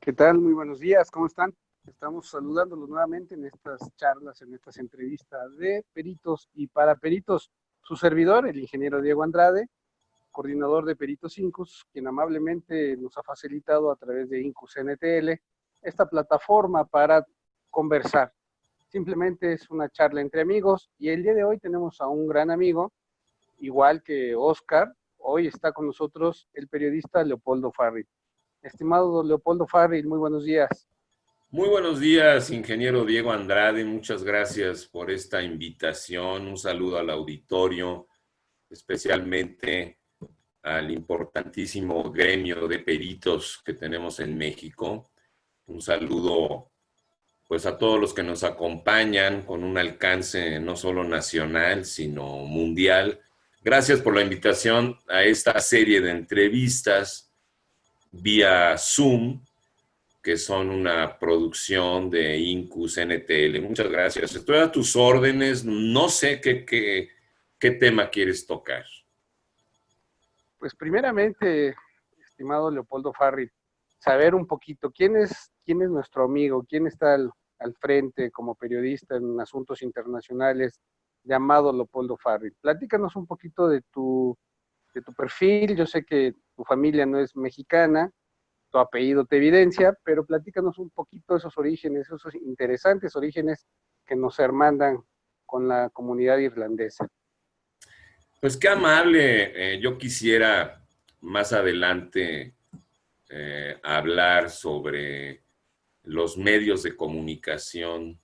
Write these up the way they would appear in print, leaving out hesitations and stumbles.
¿Qué tal? Muy buenos días, ¿cómo están? Estamos saludándolos nuevamente en estas charlas, en estas entrevistas de peritos y para peritos. Su servidor, el ingeniero Diego Andrade, coordinador de Peritos Incus, quien amablemente nos ha facilitado a través de Incus NTL esta plataforma para conversar. Simplemente es una charla entre amigos y el día de hoy tenemos a un gran amigo, igual que Oscar. Hoy está con nosotros el periodista Leopoldo Farri. Estimado Leopoldo Farri, muy buenos días. Muy buenos días, ingeniero Diego Andrade. Muchas gracias por esta invitación. Un saludo al auditorio, especialmente al importantísimo gremio de peritos que tenemos en México. Un saludo pues a todos los que nos acompañan con un alcance no solo nacional, sino mundial. Gracias por la invitación a esta serie de entrevistas vía Zoom, que son una producción de Incus NTL. Muchas gracias. Estoy a tus órdenes. No sé qué tema quieres tocar. Pues primeramente, estimado Leopoldo Farri, saber un poquito quién es nuestro amigo, quién está al frente como periodista en asuntos internacionales, llamado Leopoldo Farri. Platícanos un poquito de tu perfil. Yo sé que tu familia no es mexicana, tu apellido te evidencia, pero platícanos un poquito esos orígenes, esos interesantes orígenes que nos hermandan con la comunidad irlandesa. Pues qué amable. Yo quisiera más adelante hablar sobre los medios de comunicación,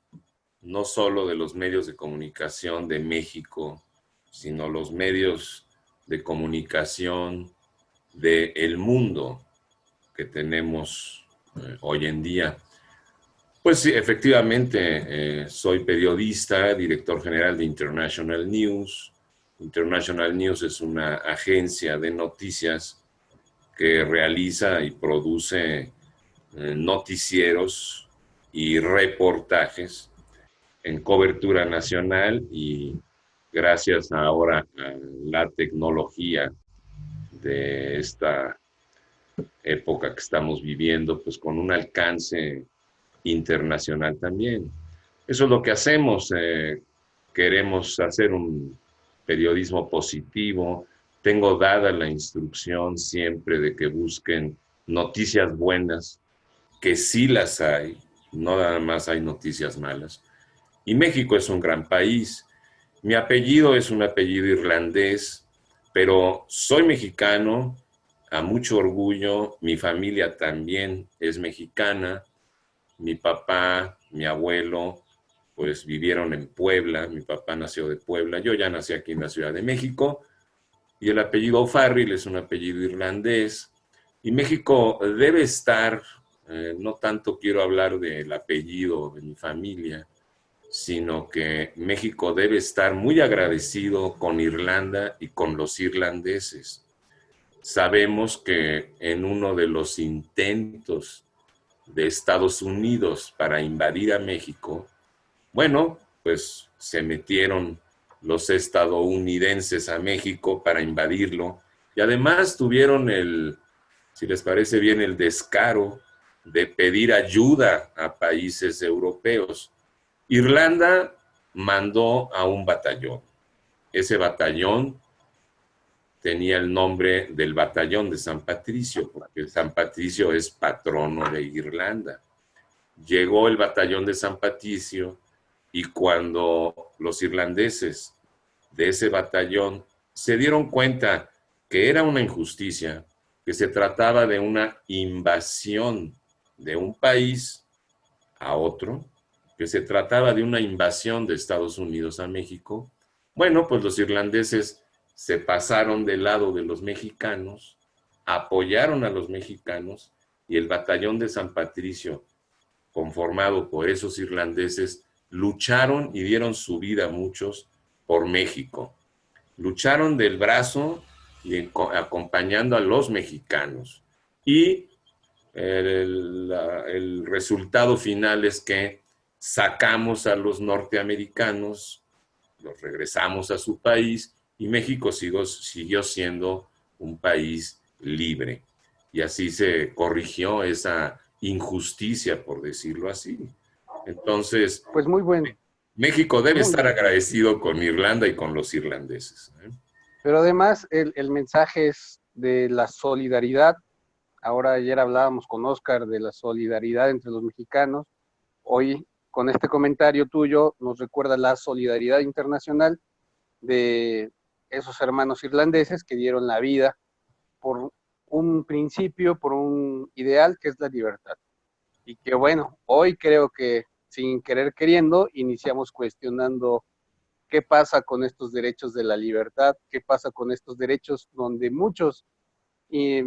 no solo de los medios de comunicación de México, sino los medios de comunicación del mundo que tenemos hoy en día. Pues sí, efectivamente, soy periodista, director general de International News. International News es una agencia de noticias que realiza y produce noticieros y reportajes en cobertura nacional y gracias ahora a la tecnología de esta época que estamos viviendo, pues con un alcance internacional también. Eso es lo que hacemos. Queremos hacer un periodismo positivo. Tengo dada la instrucción siempre de que busquen noticias buenas, que sí las hay, no nada más hay noticias malas. Y México es un gran país. Mi apellido es un apellido irlandés, pero soy mexicano, a mucho orgullo. Mi familia también es mexicana. Mi papá, mi abuelo, pues vivieron en Puebla. Mi papá nació de Puebla. Yo ya nací aquí en la Ciudad de México. Y el apellido Farrell es un apellido irlandés. Y México debe estar, no tanto quiero hablar del apellido de mi familia, sino que México debe estar muy agradecido con Irlanda y con los irlandeses. Sabemos que en uno de los intentos de Estados Unidos para invadir a México, bueno, pues se metieron los estadounidenses a México para invadirlo y además tuvieron si les parece bien, el descaro de pedir ayuda a países europeos. Irlanda mandó a un batallón. Ese batallón tenía el nombre del batallón de San Patricio, porque San Patricio es patrono de Irlanda. Llegó el batallón de San Patricio y cuando los irlandeses de ese batallón se dieron cuenta que era una injusticia, que se trataba de una invasión de un país a otro, que se trataba de una invasión de Estados Unidos a México, bueno, pues los irlandeses se pasaron del lado de los mexicanos, apoyaron a los mexicanos y el batallón de San Patricio, conformado por esos irlandeses, lucharon y dieron su vida a muchos por México. Lucharon del brazo y acompañando a los mexicanos. Y el resultado final es que sacamos a los norteamericanos, los regresamos a su país y México siguió siendo un país libre. Y así se corrigió esa injusticia, por decirlo así. Entonces, Pues muy bueno, México debe muy estar bien. agradecido con Irlanda y con los irlandeses, ¿eh? Pero además el mensaje es de la solidaridad. Ahora ayer hablábamos con Oscar de la solidaridad entre los mexicanos. Hoy con este comentario tuyo nos recuerda la solidaridad internacional de esos hermanos irlandeses que dieron la vida por un principio, por un ideal que es la libertad. Y que bueno, hoy creo que sin querer queriendo iniciamos cuestionando qué pasa con estos derechos de la libertad, qué pasa con estos derechos donde muchos, y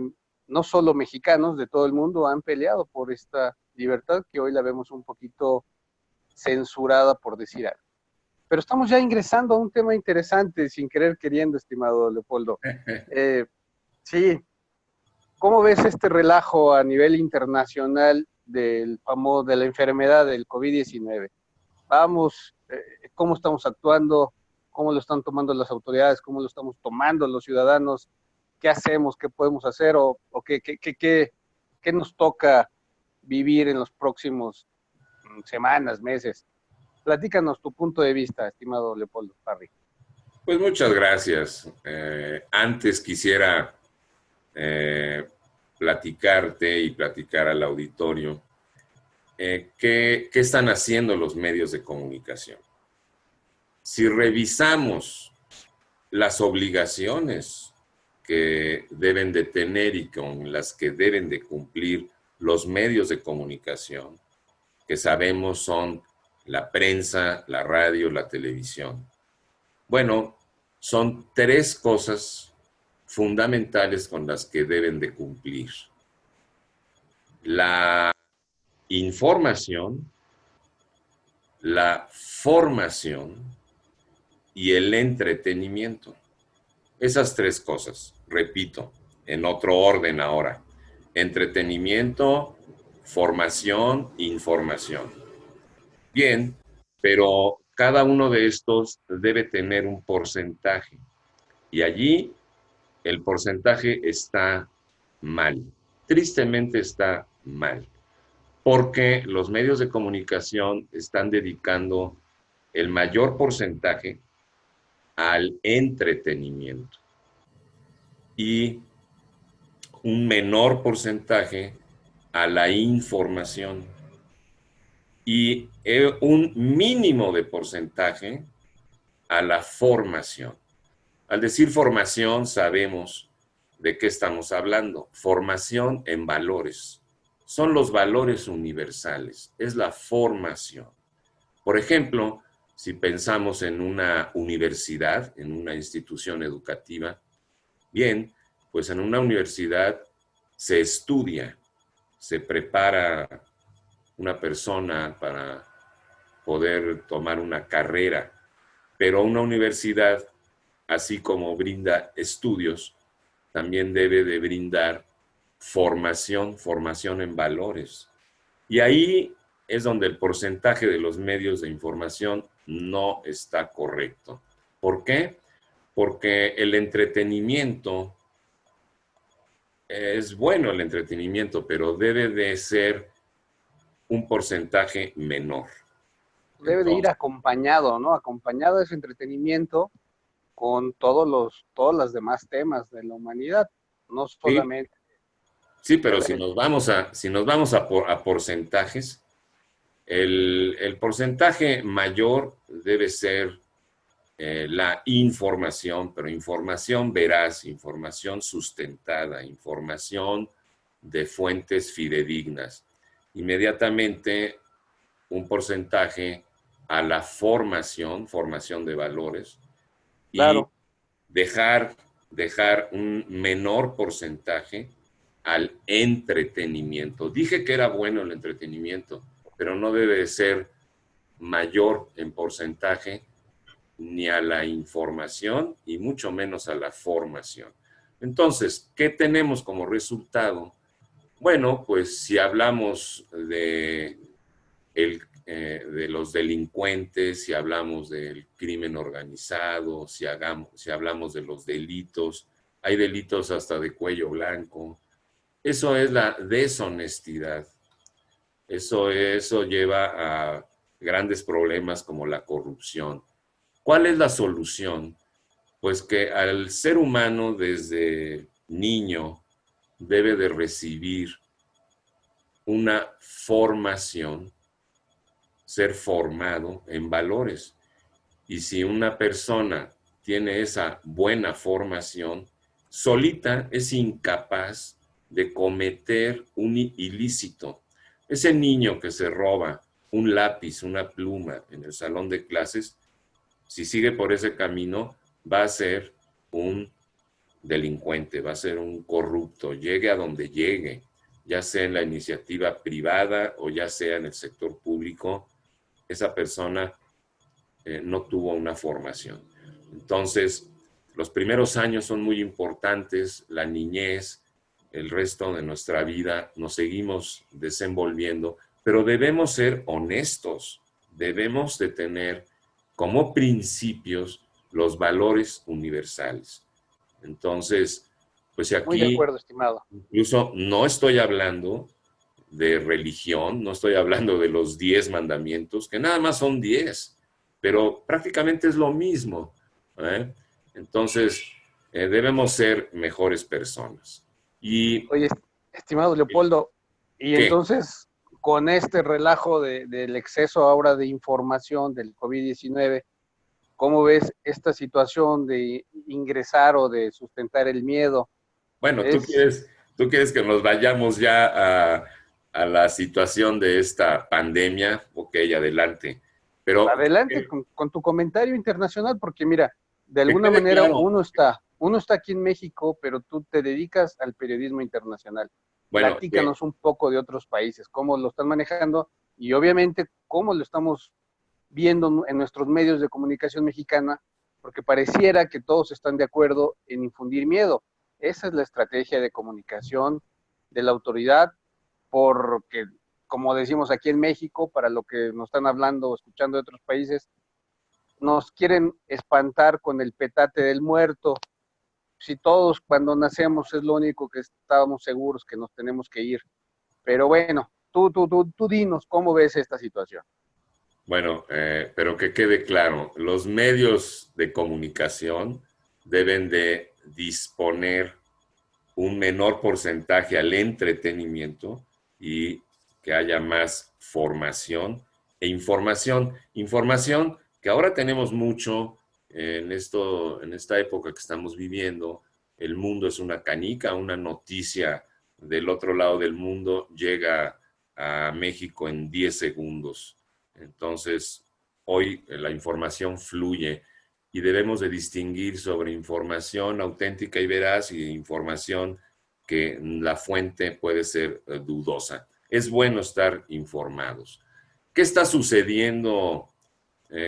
no solo mexicanos de todo el mundo, han peleado por esta libertad que hoy la vemos un poquito censurada, por decir algo. Pero estamos ya ingresando a un tema interesante, sin querer queriendo, estimado Leopoldo. Eh, sí, ¿cómo ves este relajo a nivel internacional de la enfermedad del COVID-19? Vamos, ¿cómo estamos actuando? ¿Cómo lo están tomando las autoridades? ¿Cómo lo estamos tomando los ciudadanos? ¿Qué hacemos? ¿Qué podemos hacer? ¿O qué nos toca vivir en los próximos semanas, meses? Platícanos tu punto de vista, estimado Leopoldo Parry. Pues muchas gracias. Antes quisiera platicarte y platicar al auditorio qué están haciendo los medios de comunicación. Si revisamos las obligaciones que deben de tener y con las que deben de cumplir los medios de comunicación, que sabemos son la prensa, la radio, la televisión. Bueno, son tres cosas fundamentales con las que deben de cumplir: la información, la formación y el entretenimiento. Esas tres cosas, repito, en otro orden ahora: entretenimiento, formación, información. Bien, pero cada uno de estos debe tener un porcentaje y allí el porcentaje está mal. Tristemente está mal, porque los medios de comunicación están dedicando el mayor porcentaje al entretenimiento y un menor porcentaje a la información y un mínimo de porcentaje a la formación. Al decir formación, sabemos de qué estamos hablando. Formación en valores. Son los valores universales, es la formación. Por ejemplo, si pensamos en una universidad, en una institución educativa, bien, pues en una universidad se estudia, se prepara una persona para poder tomar una carrera, pero una universidad, así como brinda estudios, también debe de brindar formación, formación en valores. Y ahí es donde el porcentaje de los medios de información no está correcto. ¿Por qué? Porque el entretenimiento, es bueno el entretenimiento, pero debe de ser un porcentaje menor. Debe de ir Entonces, acompañado, ¿no? Acompañado de ese entretenimiento con todos los demás temas de la humanidad, no sí, solamente sí, pero la si nos vamos a porcentajes, el porcentaje mayor debe ser la información, pero información veraz, información sustentada, información de fuentes fidedignas. Inmediatamente un porcentaje a la formación, formación de valores, y claro. dejar un menor porcentaje al entretenimiento. Dije que era bueno el entretenimiento, pero no debe de ser mayor en porcentaje ni a la información y mucho menos a la formación. Entonces, ¿qué tenemos como resultado? Bueno, pues si hablamos de los delincuentes, si hablamos del crimen organizado, si hablamos de los delitos, hay delitos hasta de cuello blanco. Eso es la deshonestidad. Eso lleva a grandes problemas como la corrupción. ¿Cuál es la solución? Pues que al ser humano desde niño debe de recibir una formación, ser formado en valores. Y si una persona tiene esa buena formación, solita es incapaz de cometer un ilícito. Ese niño que se roba un lápiz, una pluma en el salón de clases, si sigue por ese camino, va a ser un delincuente, va a ser un corrupto, llegue a donde llegue, ya sea en la iniciativa privada o ya sea en el sector público, esa persona no tuvo una formación. Entonces, los primeros años son muy importantes, la niñez, el resto de nuestra vida, nos seguimos desenvolviendo, pero debemos ser honestos, debemos de tener como principios los valores universales. Entonces, pues Muy de aquí acuerdo, estimado. incluso no estoy hablando de religión, no estoy hablando de los 10 mandamientos, que nada más son 10, pero prácticamente es lo mismo. ¿Eh? Entonces, debemos ser mejores personas. ¿Y Oye, estimado Leopoldo, y qué? entonces con este relajo del exceso ahora de información del COVID-19, ¿cómo ves esta situación de ingresar o de sustentar el miedo? Bueno, Es tú quieres que nos vayamos ya a la situación de esta pandemia. Ok, adelante. Pero adelante con tu comentario internacional, porque mira, de que alguna quede manera claro. uno está aquí en México, pero tú te dedicas al periodismo internacional. Bueno, Platícanos un poco de otros países, cómo lo están manejando y obviamente cómo lo estamos viendo en nuestros medios de comunicación mexicana, porque pareciera que todos están de acuerdo en infundir miedo. Esa es la estrategia de comunicación de la autoridad, porque, como decimos aquí en México, para lo que nos están hablando o escuchando de otros países, nos quieren espantar con el petate del muerto. Si todos cuando nacemos es lo único que estábamos seguros que nos tenemos que ir. Pero bueno, tú dinos, ¿cómo ves esta situación? bueno, pero que quede claro, los medios de comunicación deben de disponer un menor porcentaje al entretenimiento y que haya más formación e información. Información que ahora tenemos mucho en esta época que estamos viviendo. El mundo es una canica, una noticia del otro lado del mundo llega a México en 10 segundos. Entonces, hoy la información fluye y debemos de distinguir sobre información auténtica y veraz y información que la fuente puede ser dudosa. Es bueno estar informados. ¿Qué está sucediendo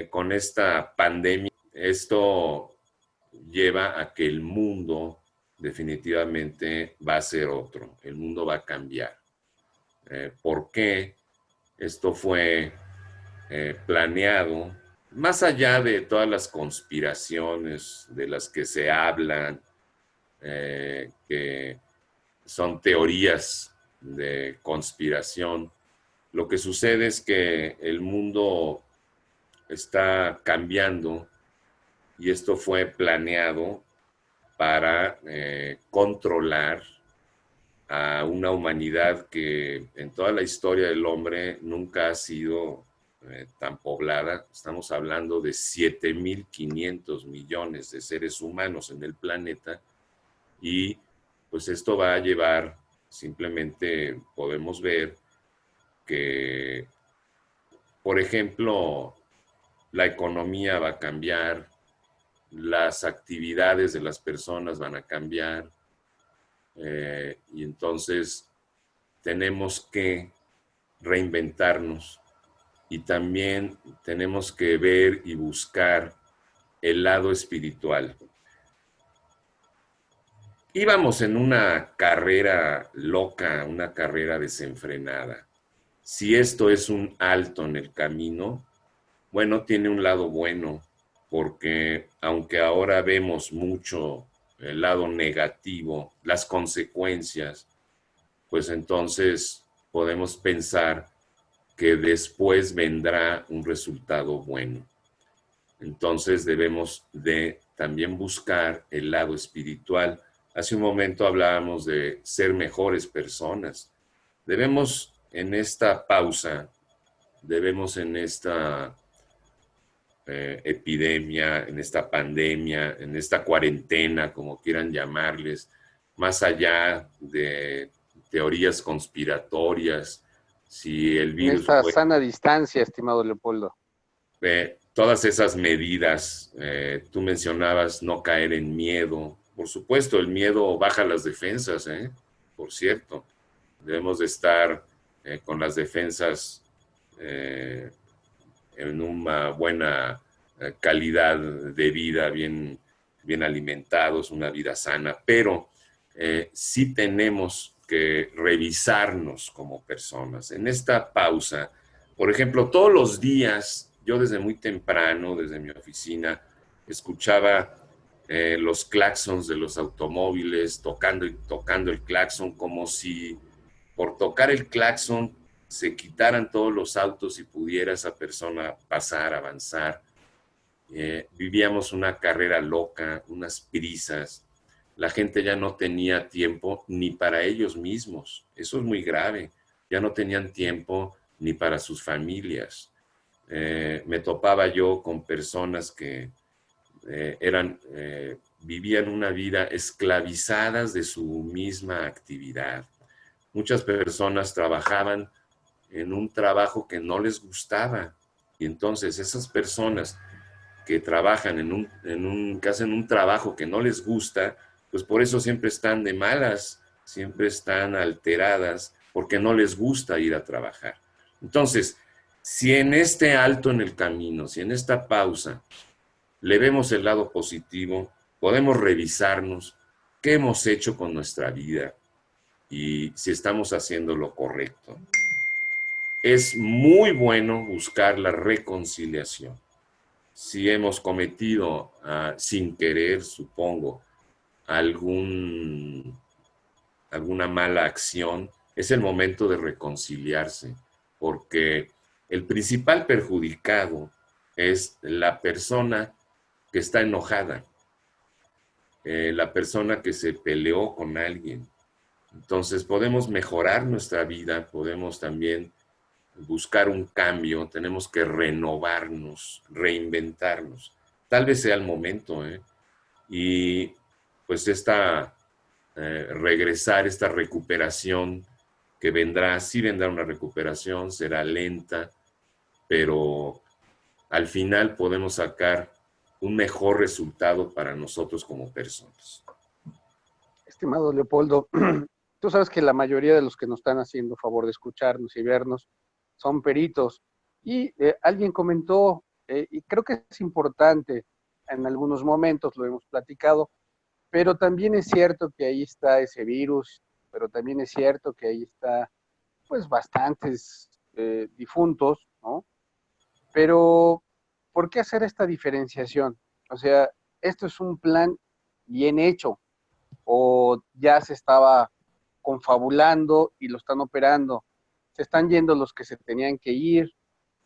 con esta pandemia? Esto lleva a que el mundo definitivamente va a ser otro. El mundo va a cambiar. ¿Por qué? Esto fue planeado, más allá de todas las conspiraciones de las que se hablan, que son teorías de conspiración, lo que sucede es que el mundo está cambiando y esto fue planeado para controlar a una humanidad que en toda la historia del hombre nunca ha sido tan poblada. Estamos hablando de 7.500 millones de seres humanos en el planeta y pues esto va a llevar, simplemente podemos ver que, por ejemplo, la economía va a cambiar, las actividades de las personas van a cambiar, y entonces tenemos que reinventarnos y también tenemos que ver y buscar el lado espiritual. Íbamos en una carrera loca, una carrera desenfrenada. Si esto es un alto en el camino, bueno, tiene un lado bueno, porque aunque ahora vemos mucho el lado negativo, las consecuencias, pues entonces podemos pensar que después vendrá un resultado bueno. Entonces debemos de también buscar el lado espiritual. Hace un momento hablábamos de ser mejores personas. Debemos en esta pausa, debemos en esta epidemia, en esta pandemia, en esta cuarentena, como quieran llamarles, más allá de teorías conspiratorias, si el En virus esta fue sana distancia, estimado Leopoldo. todas esas medidas, tú mencionabas no caer en miedo. Por supuesto, el miedo baja las defensas, por cierto. Debemos de estar con las defensas en una buena calidad de vida, bien alimentados, una vida sana, pero sí tenemos que revisarnos como personas. En esta pausa, por ejemplo, todos los días, yo desde muy temprano, desde mi oficina, escuchaba los claxons de los automóviles, tocando y tocando el claxon, como si por tocar el claxon se quitaran todos los autos y pudiera esa persona pasar, avanzar. Vivíamos una carrera loca, unas prisas. La gente ya no tenía tiempo ni para ellos mismos. Eso es muy grave. Ya no tenían tiempo ni para sus familias. Me topaba yo con personas que vivían una vida esclavizadas de su misma actividad. Muchas personas trabajaban en un trabajo que no les gustaba. Y entonces esas personas que trabajan que hacen un trabajo que no les gusta, pues por eso siempre están de malas, siempre están alteradas, porque no les gusta ir a trabajar. Entonces, si en este alto en el camino, si en esta pausa le vemos el lado positivo, podemos revisarnos qué hemos hecho con nuestra vida y si estamos haciendo lo correcto. Es muy bueno buscar la reconciliación. Si hemos cometido, sin querer, supongo, alguna mala acción, es el momento de reconciliarse, porque el principal perjudicado es la persona que está enojada, la persona que se peleó con alguien. Entonces podemos mejorar nuestra vida, podemos también buscar un cambio, tenemos que renovarnos, reinventarnos. Tal vez sea el momento, y pues regresar, esta recuperación que vendrá, sí vendrá una recuperación, será lenta, pero al final podemos sacar un mejor resultado para nosotros como personas. Estimado Leopoldo, tú sabes que la mayoría de los que nos están haciendo favor de escucharnos y vernos son peritos. Y alguien comentó, y creo que es importante, en algunos momentos lo hemos platicado, pero también es cierto que ahí está ese virus, pero también es cierto que ahí está, pues, bastantes difuntos, ¿no? Pero, ¿por qué hacer esta diferenciación? O sea, esto es un plan bien hecho, o ya se estaba confabulando y lo están operando. Se están yendo los que se tenían que ir,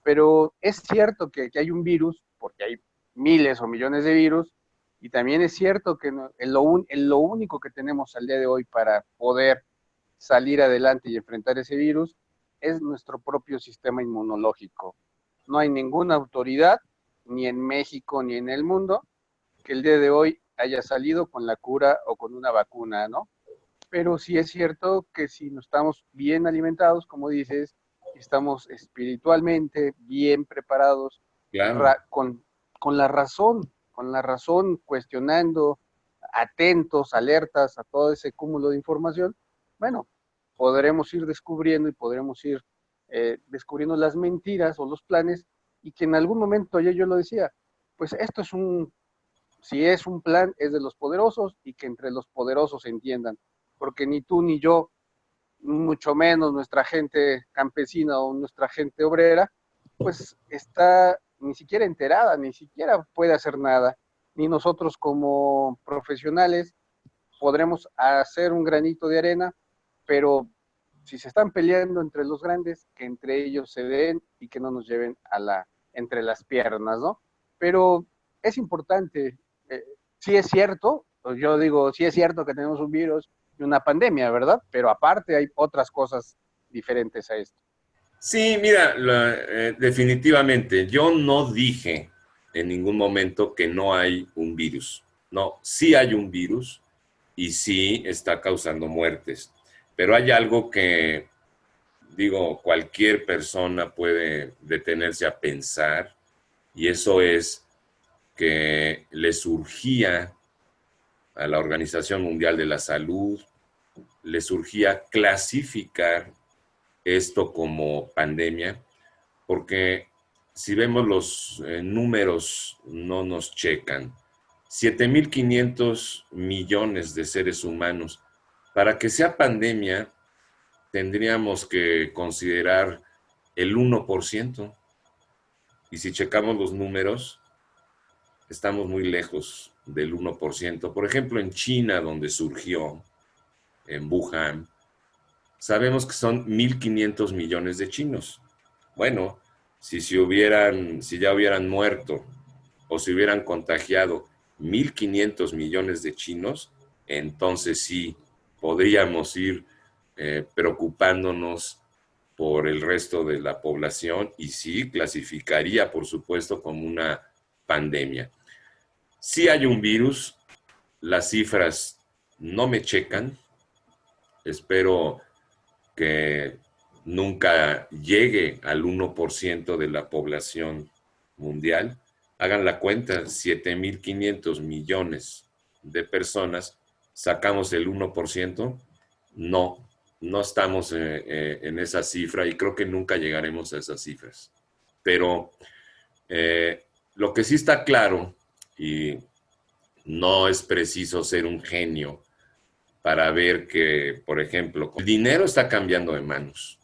pero es cierto que hay un virus, porque hay miles o millones de virus, y también es cierto que no, en lo único que tenemos al día de hoy para poder salir adelante y enfrentar ese virus es nuestro propio sistema inmunológico. No hay ninguna autoridad, ni en México ni en el mundo, que el día de hoy haya salido con la cura o con una vacuna, ¿no? Pero sí es cierto que si no estamos bien alimentados, como dices, estamos espiritualmente bien preparados, Claro, con con la razón, cuestionando, atentos, alertas a todo ese cúmulo de información, bueno, podremos ir descubriendo y podremos ir descubriendo las mentiras o los planes y que en algún momento, ya yo lo decía, pues esto es si es un plan, es de los poderosos y que entre los poderosos se entiendan, porque ni tú ni yo, mucho menos nuestra gente campesina o nuestra gente obrera, pues está ni siquiera enterada, ni siquiera puede hacer nada, ni nosotros como profesionales podremos hacer un granito de arena, pero si se están peleando entre los grandes, que entre ellos se den y que no nos lleven entre las piernas, ¿no? Pero es importante, sí es cierto, pues yo digo, sí es cierto que tenemos un virus y una pandemia, ¿verdad? Pero aparte hay otras cosas diferentes a esto. Sí, mira, definitivamente, yo no dije en ningún momento que no hay un virus. No, sí hay un virus y sí está causando muertes. Pero hay algo que, digo, cualquier persona puede detenerse a pensar, y eso es que le surgía a la Organización Mundial de la Salud, le surgía clasificar esto como pandemia, porque si vemos los números no nos checan. 7.500 millones de seres humanos. Para que sea pandemia, tendríamos que considerar el 1%. Y si checamos los números, estamos muy lejos del 1%. Por ejemplo, en China, donde surgió, en Wuhan, sabemos que son 1.500 millones de chinos. Bueno, si ya hubieran muerto o si hubieran contagiado 1.500 millones de chinos, entonces sí podríamos ir preocupándonos por el resto de la población y sí clasificaría, por supuesto, como una pandemia. Sí hay un virus, las cifras no me checan, espero que nunca llegue al 1% de la población mundial. Hagan la cuenta, 7.500 millones de personas, sacamos el 1%, no, no estamos en esa cifra y creo que nunca llegaremos a esas cifras. Pero lo que sí está claro, y no es preciso ser un genio para ver que, por ejemplo, el dinero está cambiando de manos.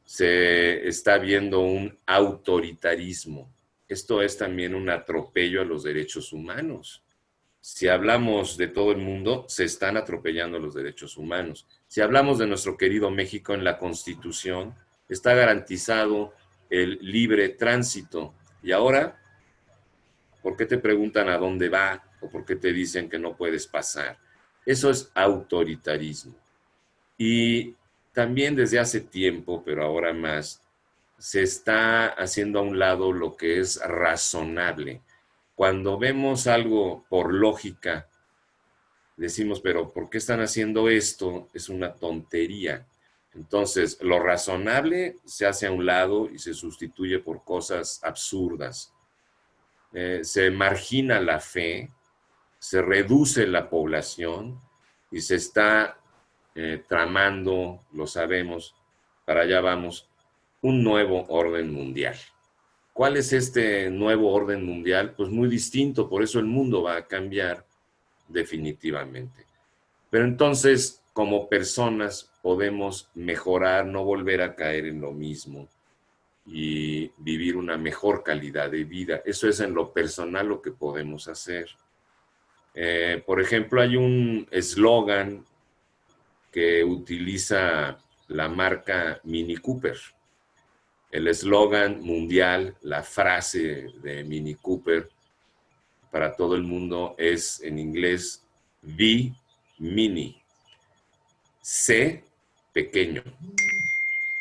Se está viendo un autoritarismo. Esto es también un atropello a los derechos humanos. Si hablamos de todo el mundo, se están atropellando los derechos humanos. Si hablamos de nuestro querido México, en la Constitución está garantizado el libre tránsito. Y ahora, ¿por qué te preguntan a dónde va? ¿O por qué te dicen que no puedes pasar? Eso es autoritarismo. Y también desde hace tiempo, pero ahora más, se está haciendo a un lado lo que es razonable. Cuando vemos algo por lógica, decimos, pero ¿por qué están haciendo esto? Es una tontería. Entonces, lo razonable se hace a un lado y se sustituye por cosas absurdas. Se margina la fe, se reduce la población y se está tramando, lo sabemos, para allá vamos, un nuevo orden mundial. ¿Cuál es este nuevo orden mundial? Pues muy distinto, por eso el mundo va a cambiar definitivamente. Pero entonces, como personas, podemos mejorar, no volver a caer en lo mismo y vivir una mejor calidad de vida. Eso es en lo personal lo que podemos hacer. Por ejemplo, hay un eslogan que utiliza la marca Mini Cooper. El eslogan mundial, la frase de Mini Cooper para todo el mundo es en inglés Be Mini, sé pequeño.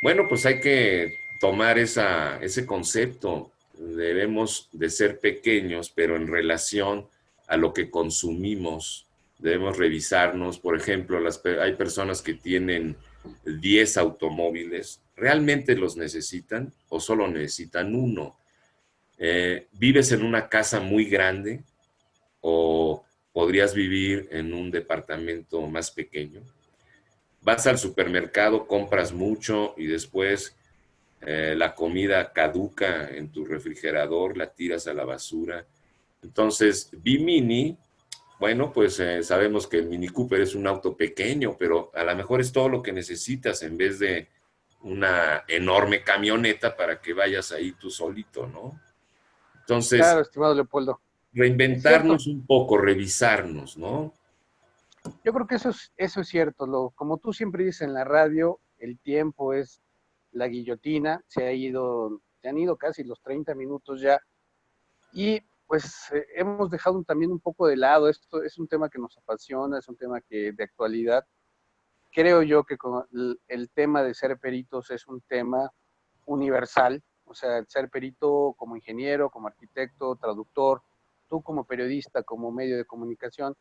Bueno, pues hay que tomar ese concepto. Debemos de ser pequeños, pero en relación a lo que consumimos. Debemos revisarnos. Por ejemplo, hay personas que tienen 10 automóviles. ¿Realmente los necesitan o solo necesitan uno? ¿Vives en una casa muy grande o podrías vivir en un departamento más pequeño? Vas al supermercado, compras mucho y después la comida caduca en tu refrigerador, la tiras a la basura. Entonces, Bimini, bueno, pues sabemos que el Mini Cooper es un auto pequeño, pero a lo mejor es todo lo que necesitas en vez de una enorme camioneta para que vayas ahí tú solito, ¿no? Claro, Entonces, estimado Leopoldo. Es cierto, reinventarnos un poco, revisarnos, ¿no? yo creo que eso es cierto. Como tú siempre dices en la radio, el tiempo es la guillotina, se han ido casi los 30 minutos ya, y pues hemos dejado también un poco de lado, esto es un tema que nos apasiona, es un tema que de actualidad, creo yo que con el tema de ser peritos es un tema universal, o sea, el ser perito como ingeniero, como arquitecto, traductor, tú como periodista, como medio de comunicación,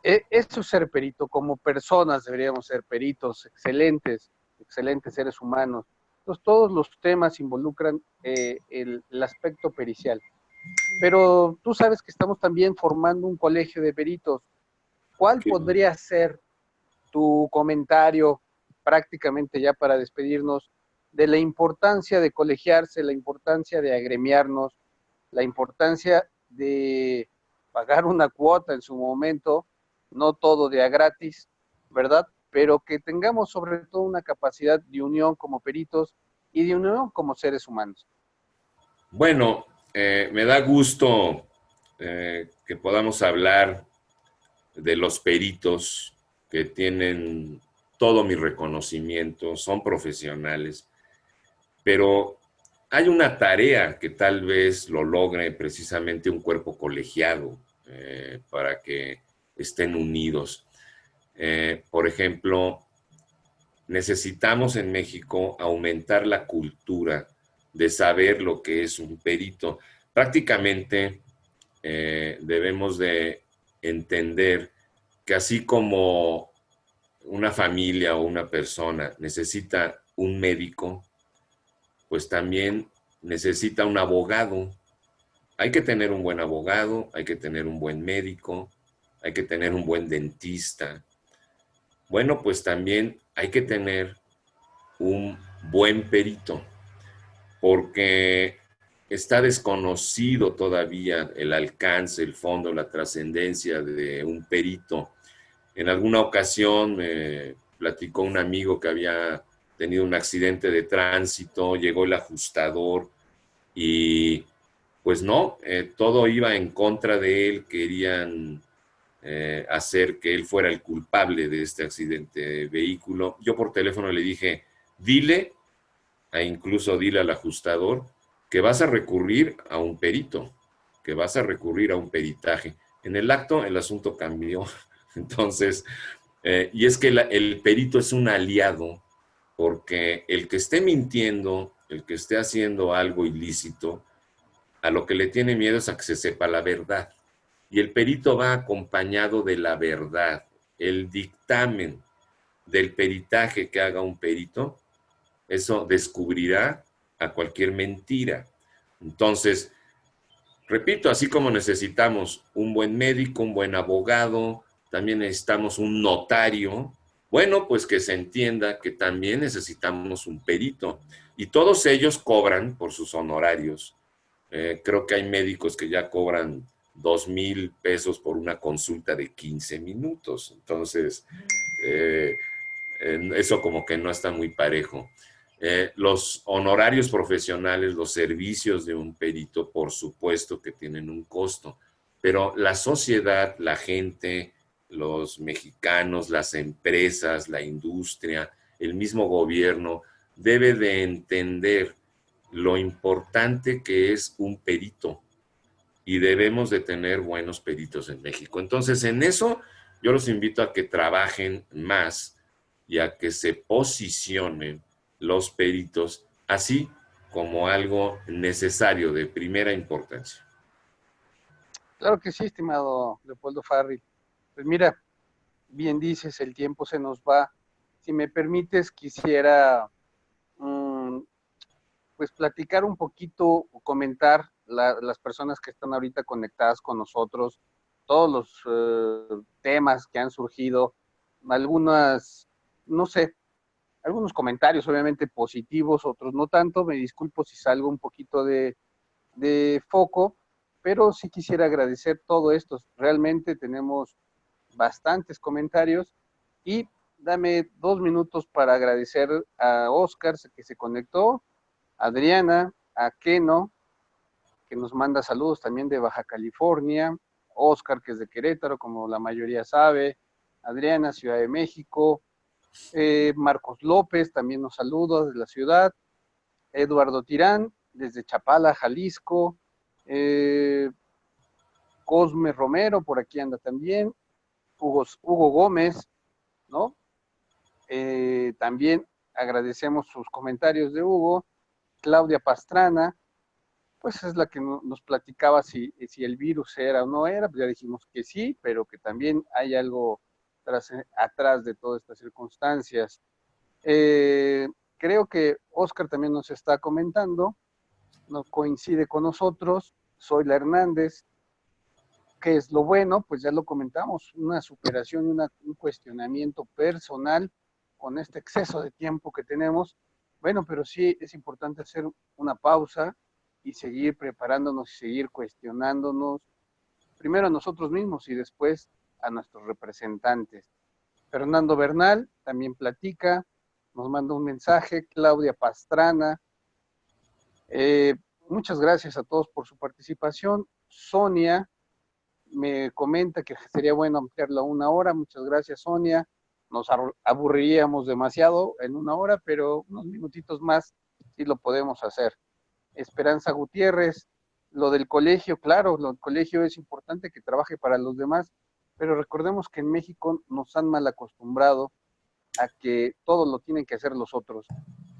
eso es ser perito, como personas deberíamos ser peritos, excelentes, excelentes seres humanos. Entonces, todos los temas involucran el aspecto pericial. Pero tú sabes que estamos también formando un colegio de peritos. ¿Cuál Que, podría ser tu comentario prácticamente ya para despedirnos de la importancia de colegiarse, la importancia de agremiarnos, la importancia de pagar una cuota en su momento, no todo de a gratis, ¿verdad? Pero que tengamos sobre todo una capacidad de unión como peritos y de unión como seres humanos. bueno, me da gusto que podamos hablar de los peritos que tienen todo mi reconocimiento, son profesionales, pero hay una tarea que tal vez lo logre precisamente un cuerpo colegiado para que estén unidos. Por ejemplo, necesitamos en México aumentar la cultura de saber lo que es un perito. Prácticamente debemos de entender que así como una familia o una persona necesita un médico, pues también necesita un abogado. Hay que tener un buen abogado, hay que tener un buen médico, hay que tener un buen dentista. Bueno, pues también hay que tener un buen perito, porque está desconocido todavía el alcance, el fondo, la trascendencia de un perito. En alguna ocasión me platicó un amigo que había tenido un accidente de tránsito, llegó el ajustador y pues no, todo iba en contra de él, querían hacer que él fuera el culpable de este accidente de vehículo. Yo por teléfono le dije, dile, e incluso dile al ajustador, que vas a recurrir a un perito, que vas a recurrir a un peritaje. En el acto el asunto cambió. Entonces, y es que el perito es un aliado, porque el que esté mintiendo, el que esté haciendo algo ilícito, a lo que le tiene miedo es a que se sepa la verdad. Y el perito va acompañado de la verdad. El dictamen del peritaje que haga un perito, eso descubrirá a cualquier mentira. Entonces, repito, así como necesitamos un buen médico, un buen abogado, también necesitamos un notario, bueno, pues que se entienda que también necesitamos un perito. Y todos ellos cobran por sus honorarios. Creo que hay médicos que ya cobran 2,000 pesos por una consulta de 15 minutos. Entonces, eh, eso como que no está muy parejo. Los honorarios profesionales, los servicios de un perito, por supuesto que tienen un costo, pero la sociedad, la gente, los mexicanos, las empresas, la industria, el mismo gobierno, debe de entender lo importante que es un perito y debemos de tener buenos peritos en México. Entonces, en eso yo los invito a que trabajen más y a que se posicionen los peritos así como algo necesario de primera importancia. Claro que sí, estimado Leopoldo Farri. Pues mira, bien dices, el tiempo se nos va. Si me permites, quisiera pues platicar un poquito o comentar las personas que están ahorita conectadas con nosotros, todos los temas que han surgido, algunas, no sé, algunos comentarios obviamente positivos, otros no tanto, me disculpo si salgo un poquito de foco, pero sí quisiera agradecer todo esto, realmente tenemos bastantes comentarios y dame 2 minutos para agradecer a Oscar que se conectó, Adriana, a Keno, que nos manda saludos también de Baja California, Oscar, que es de Querétaro, como la mayoría sabe, Adriana, Ciudad de México, Marcos López también nos saluda desde la ciudad. Eduardo Tirán, desde Chapala, Jalisco. Cosme Romero, por aquí anda también. Hugo Gómez, ¿no? También agradecemos sus comentarios de Hugo. Claudia Pastrana, pues es la que nos platicaba si el virus era o no era, pues ya dijimos que sí, pero que también hay algo atrás de todas estas circunstancias. Creo que Oscar también nos está comentando, no coincide con nosotros, Zoila Hernández. ¿Qué es lo bueno? Pues ya lo comentamos, una superación, un cuestionamiento personal con este exceso de tiempo que tenemos. Bueno, pero sí es importante hacer una pausa y seguir preparándonos y seguir cuestionándonos, primero a nosotros mismos y después a nuestros representantes. Fernando Bernal también platica, nos manda un mensaje, Claudia Pastrana. Muchas gracias a todos por su participación. Sonia me comenta que sería bueno ampliarlo a 1 hora. Muchas gracias, Sonia. Nos aburriríamos demasiado en 1 hora, pero unos minutitos más sí lo podemos hacer. Esperanza Gutiérrez, lo del colegio, claro, lo del colegio es importante que trabaje para los demás, pero recordemos que en México nos han mal acostumbrado a que todo lo tienen que hacer los otros.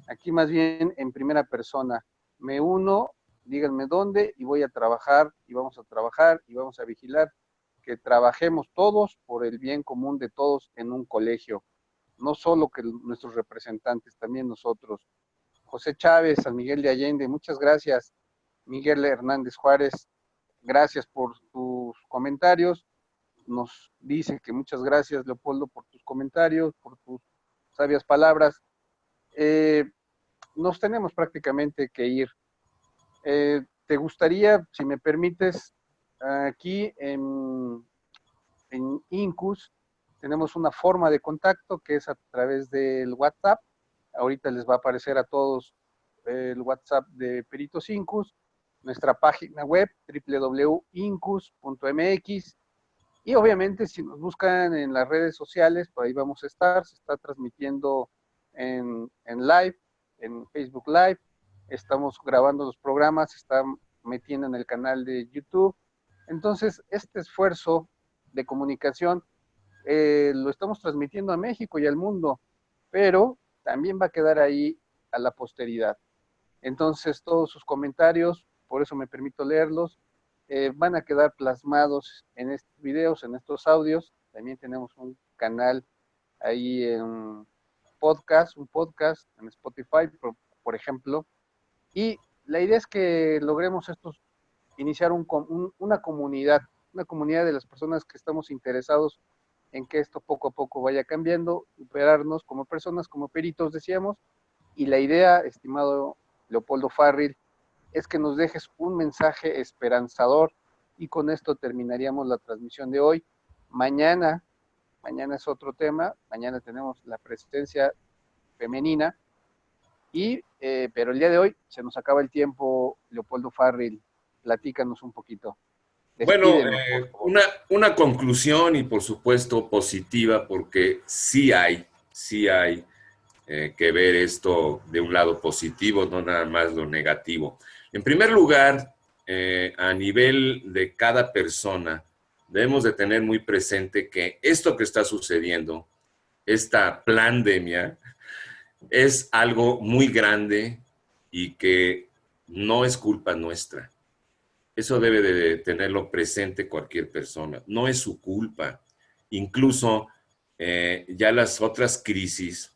Aquí más bien en primera persona, me uno, díganme dónde y voy a trabajar y vamos a vigilar que trabajemos todos por el bien común de todos en un colegio, no solo que nuestros representantes, también nosotros. José Chávez, San Miguel de Allende, muchas gracias. Miguel Hernández Juárez, gracias por tus comentarios. Nos dice que muchas gracias, Leopoldo, por tus comentarios, por tus sabias palabras. Nos tenemos prácticamente que ir. ¿Te gustaría, si me permites, aquí en Incus tenemos una forma de contacto que es a través del WhatsApp? Ahorita les va a aparecer a todos el WhatsApp de Peritos Incus, nuestra página web www.incus.mx, y obviamente si nos buscan en las redes sociales, por ahí vamos a estar. Se está transmitiendo en live, en Facebook Live, estamos grabando los programas, se están metiendo en el canal de YouTube. Entonces, este esfuerzo de comunicación lo estamos transmitiendo a México y al mundo, pero también va a quedar ahí a la posteridad. Entonces, todos sus comentarios, por eso me permito leerlos, van a quedar plasmados en estos videos, en estos audios. También tenemos un canal ahí en un podcast en Spotify, por ejemplo. Y la idea es que logremos iniciar una comunidad de las personas que estamos interesados en que esto poco a poco vaya cambiando, superarnos como personas, como peritos, decíamos. Y la idea, estimado Leopoldo Farril, es que nos dejes un mensaje esperanzador, y con esto terminaríamos la transmisión de hoy. Mañana es otro tema, mañana tenemos la presencia femenina, pero el día de hoy se nos acaba el tiempo. Leopoldo Farril, platícanos un poquito. Bueno, Despídenos, por favor. una conclusión y por supuesto positiva, porque sí hay que ver esto de un lado positivo, no nada más lo negativo. En primer lugar, a nivel de cada persona, debemos de tener muy presente que esto que está sucediendo, esta pandemia, es algo muy grande y que no es culpa nuestra. Eso debe de tenerlo presente cualquier persona. No es su culpa. Incluso ya las otras crisis,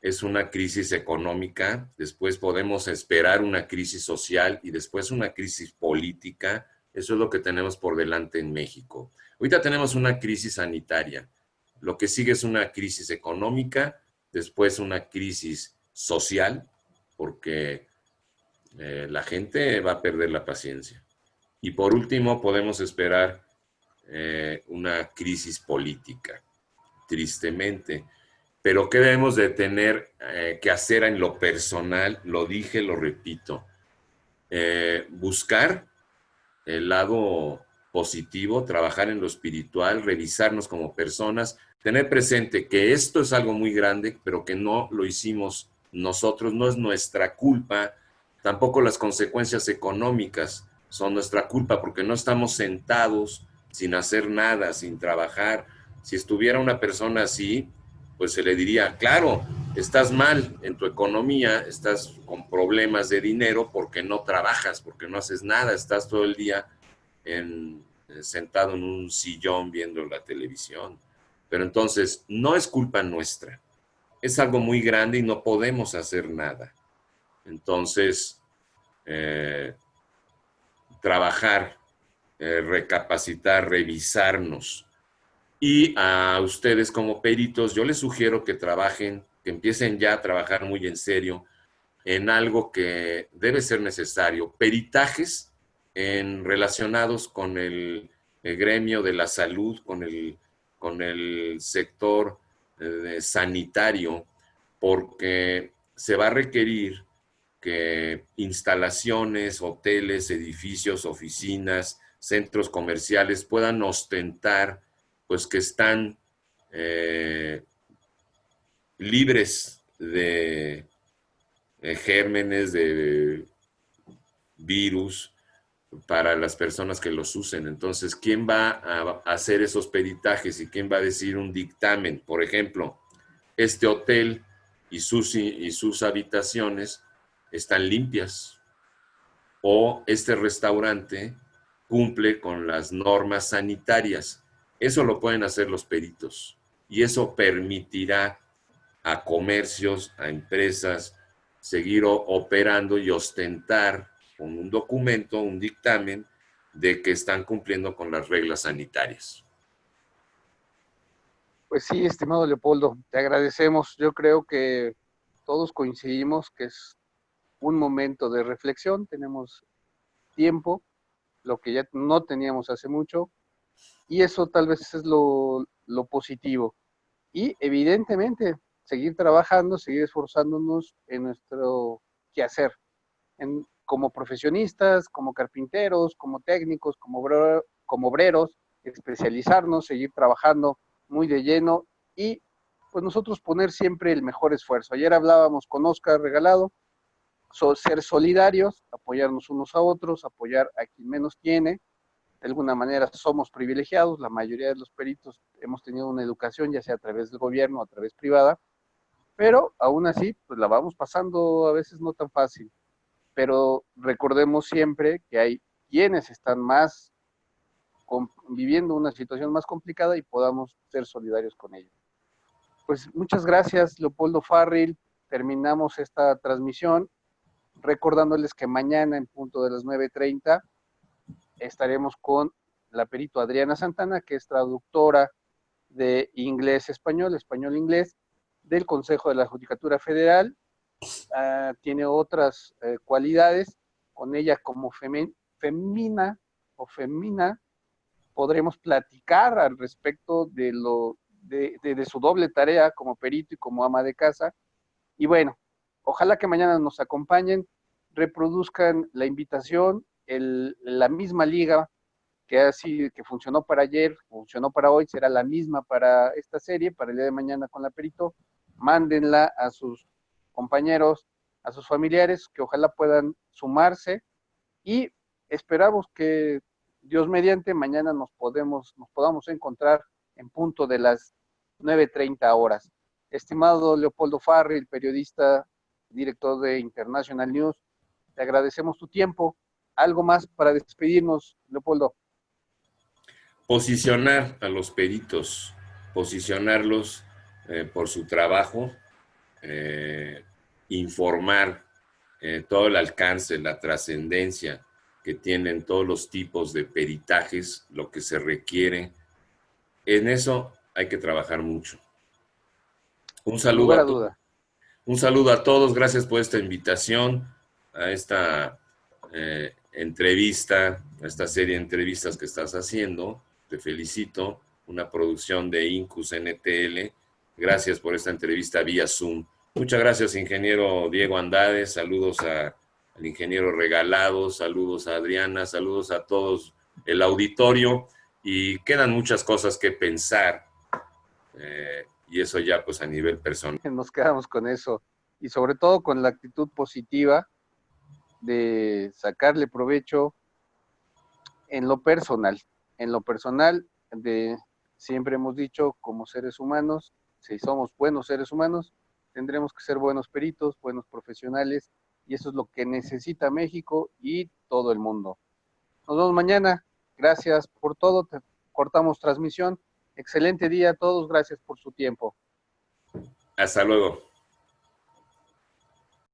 es una crisis económica, después podemos esperar una crisis social y después una crisis política. Eso es lo que tenemos por delante en México. Ahorita tenemos una crisis sanitaria. Lo que sigue es una crisis económica, después una crisis social, porque la gente va a perder la paciencia. Y por último, podemos esperar una crisis política, tristemente. Pero ¿qué debemos de tener que hacer en lo personal? Lo dije, lo repito. Buscar el lado positivo, trabajar en lo espiritual, revisarnos como personas, tener presente que esto es algo muy grande, pero que no lo hicimos nosotros, no es nuestra culpa, tampoco las consecuencias económicas son nuestra culpa, porque no estamos sentados sin hacer nada, sin trabajar. Si estuviera una persona así, pues se le diría, claro, estás mal en tu economía, estás con problemas de dinero porque no trabajas, porque no haces nada, estás todo el día sentado en un sillón viendo la televisión. Pero entonces, no es culpa nuestra, es algo muy grande y no podemos hacer nada. Entonces, trabajar, recapacitar, revisarnos. Y a ustedes como peritos, yo les sugiero que trabajen, que empiecen ya a trabajar muy en serio en algo que debe ser necesario, peritajes relacionados con el gremio de la salud, con el sector sanitario, porque se va a requerir que instalaciones, hoteles, edificios, oficinas, centros comerciales puedan ostentar pues que están libres de gérmenes, de virus para las personas que los usen. Entonces, ¿quién va a hacer esos peritajes y quién va a decir un dictamen? Por ejemplo, este hotel y sus habitaciones están limpias, o este restaurante cumple con las normas sanitarias. Eso lo pueden hacer los peritos y eso permitirá a comercios, a empresas, seguir operando y ostentar con un documento, un dictamen de que están cumpliendo con las reglas sanitarias. Pues sí, estimado Leopoldo, te agradecemos. Yo creo que todos coincidimos que es un momento de reflexión, tenemos tiempo, lo que ya no teníamos hace mucho, y eso tal vez es lo positivo. Y evidentemente, seguir trabajando, seguir esforzándonos en nuestro quehacer, como profesionistas, como carpinteros, como técnicos, como obreros, especializarnos, seguir trabajando muy de lleno y pues nosotros poner siempre el mejor esfuerzo. Ayer hablábamos con Oscar Regalado, ser solidarios, apoyarnos unos a otros, apoyar a quien menos tiene. De alguna manera somos privilegiados, la mayoría de los peritos hemos tenido una educación, ya sea a través del gobierno o a través privada, pero aún así, pues la vamos pasando a veces no tan fácil. Pero recordemos siempre que hay quienes están más viviendo una situación más complicada y podamos ser solidarios con ellos. Pues muchas gracias, Leopoldo Farril. Terminamos esta transmisión recordándoles que mañana en punto de las 9:30 estaremos con la perito Adriana Santana, que es traductora de inglés-español, español-inglés, del Consejo de la Judicatura Federal. Tiene otras cualidades. Con ella como femina podremos platicar al respecto de su doble tarea como perito y como ama de casa. Y bueno, ojalá que mañana nos acompañen, reproduzcan la invitación, la misma liga que funcionó para ayer, funcionó para hoy, será la misma para esta serie, para el día de mañana con la perito. Mándenla a sus compañeros, a sus familiares, que ojalá puedan sumarse y esperamos que Dios mediante mañana nos podamos encontrar en punto de las 9:30 horas. Estimado Leopoldo Farril, periodista, director de International News, te agradecemos tu tiempo. ¿Algo más para despedirnos, Leopoldo? Posicionar a los peritos, posicionarlos por su trabajo, informar todo el alcance, la trascendencia que tienen todos los tipos de peritajes, lo que se requiere. En eso hay que trabajar mucho. Un Sin lugar saludo a a todos. duda. Un saludo a todos. Gracias por esta invitación a esta entrevista, a esta serie de entrevistas que estás haciendo. Te felicito. Una producción de Incus NTL. Gracias por esta entrevista vía Zoom. Muchas gracias, ingeniero Diego Andrade. Saludos al ingeniero Regalado. Saludos a Adriana. Saludos a todos el auditorio y quedan muchas cosas que pensar y eso ya pues a nivel personal. Nos quedamos con eso y sobre todo con la actitud positiva de sacarle provecho en lo personal de siempre hemos dicho como seres humanos, si somos buenos seres humanos, tendremos que ser buenos peritos, buenos profesionales y eso es lo que necesita México y todo el mundo. Nos vemos mañana. Gracias por todo. Cortamos transmisión. Excelente día a todos. Gracias por su tiempo. Hasta luego.